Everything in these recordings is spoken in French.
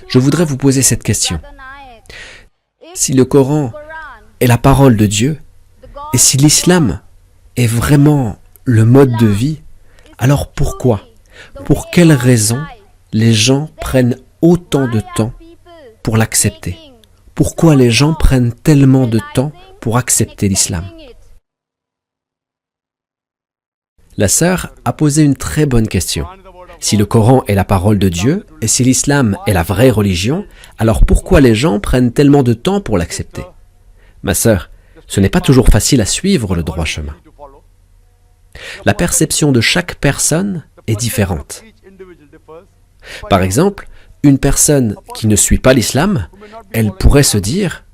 Je voudrais vous poser cette question. Si le Coran est la parole de Dieu, et si l'islam est vraiment le mode de vie, alors pourquoi, pour quelles raisons les gens prennent autant de temps pour l'accepter? Pourquoi les gens prennent tellement de temps pour accepter l'islam? La sœur a posé une très bonne question. Si le Coran est la parole de Dieu, et si l'islam est la vraie religion, alors pourquoi les gens prennent tellement de temps pour l'accepter? Ma sœur, ce n'est pas toujours facile à suivre le droit chemin. La perception de chaque personne est différente. Par exemple, une personne qui ne suit pas l'islam, elle pourrait se dire,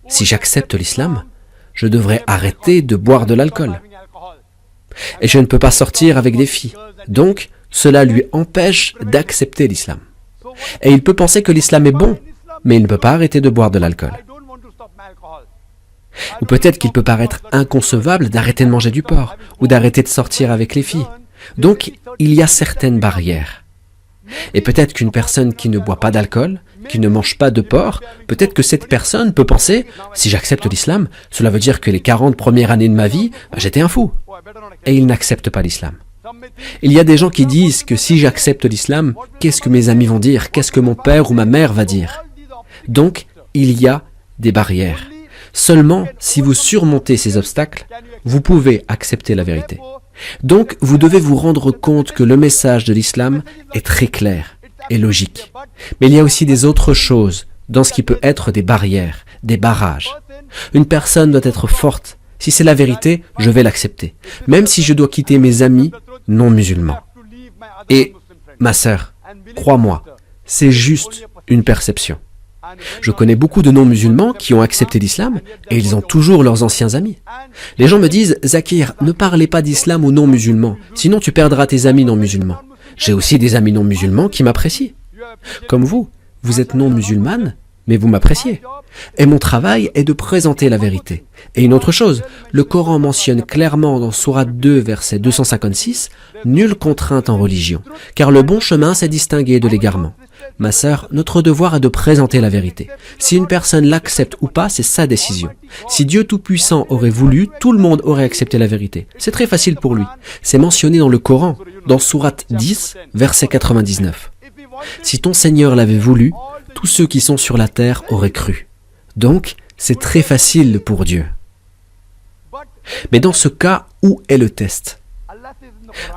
si j'accepte l'islam, je devrais arrêter de boire de l'alcool. Et je ne peux pas sortir avec des filles. Donc, cela lui empêche d'accepter l'islam. Et il peut penser que l'islam est bon, mais il ne peut pas arrêter de boire de l'alcool. Ou peut-être qu'il peut paraître inconcevable d'arrêter de manger du porc, ou d'arrêter de sortir avec les filles. Donc, il y a certaines barrières. Et peut-être qu'une personne qui ne boit pas d'alcool, qui ne mange pas de porc, peut-être que cette personne peut penser, si j'accepte l'islam, cela veut dire que les 40 premières années de ma vie, j'étais un fou. Et il n'accepte pas l'islam. Il y a des gens qui disent que si j'accepte l'islam, qu'est-ce que mes amis vont dire? Qu'est-ce que mon père ou ma mère va dire? Donc, il y a des barrières. Seulement, si vous surmontez ces obstacles, vous pouvez accepter la vérité. Donc, vous devez vous rendre compte que le message de l'islam est très clair et logique. Mais il y a aussi des autres choses dans ce qui peut être des barrières, des barrages. Une personne doit être forte. Si c'est la vérité, je vais l'accepter. Même si je dois quitter mes amis non musulmans. Et, ma sœur, crois-moi, c'est juste une perception. Je connais beaucoup de non-musulmans qui ont accepté l'islam et ils ont toujours leurs anciens amis. Les gens me disent « Zakir, ne parlez pas d'islam aux non-musulmans, sinon tu perdras tes amis non-musulmans. » J'ai aussi des amis non-musulmans qui m'apprécient. Comme vous êtes non-musulmane, mais vous m'appréciez. Et mon travail est de présenter la vérité. Et une autre chose, le Coran mentionne clairement dans Sourate 2, verset 256, « Nulle contrainte en religion, car le bon chemin s'est distingué de l'égarement. » Ma sœur, notre devoir est de présenter la vérité. Si une personne l'accepte ou pas, c'est sa décision. Si Dieu Tout-Puissant aurait voulu, tout le monde aurait accepté la vérité. C'est très facile pour lui. C'est mentionné dans le Coran, dans Sourate 10, verset 99. Si ton Seigneur l'avait voulu, tous ceux qui sont sur la terre auraient cru. Donc, c'est très facile pour Dieu. Mais dans ce cas, où est le test?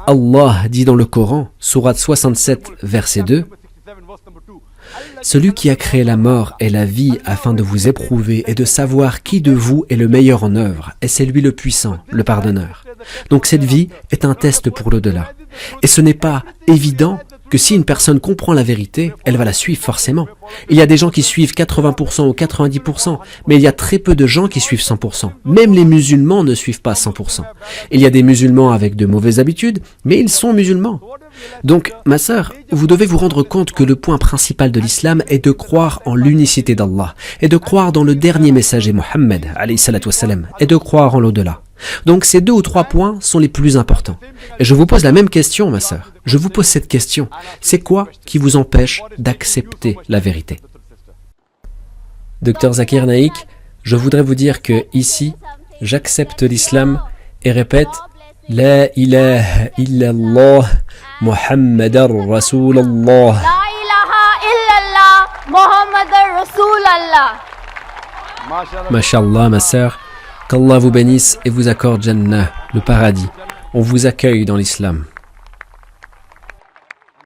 Allah dit dans le Coran, Sourate 67, verset 2, « Celui qui a créé la mort et la vie afin de vous éprouver et de savoir qui de vous est le meilleur en œuvre, et c'est lui le puissant, le pardonneur. » Donc cette vie est un test pour l'au-delà. Et ce n'est pas évident que si une personne comprend la vérité, elle va la suivre forcément. Il y a des gens qui suivent 80% ou 90%, mais il y a très peu de gens qui suivent 100%. Même les musulmans ne suivent pas 100%. Il y a des musulmans avec de mauvaises habitudes, mais ils sont musulmans. Donc, ma sœur, vous devez vous rendre compte que le point principal de l'islam est de croire en l'unicité d'Allah, et de croire dans le dernier messager Mohammed, alayhi salatu wassalam, et de croire en l'au-delà. Donc ces 2 ou 3 points sont les plus importants. Et je vous pose la même question, ma sœur. Je vous pose cette question. C'est quoi qui vous empêche d'accepter la vérité? Docteur Zakir Naik, je voudrais vous dire que ici, j'accepte l'islam et répète La ilaha illallah Muhammadar Rasulallah. La ilaha illallah Muhammadar Rasulallah. Mashallah, ma sœur. Qu'Allah vous bénisse et vous accorde Jannah, le paradis. On vous accueille dans l'islam.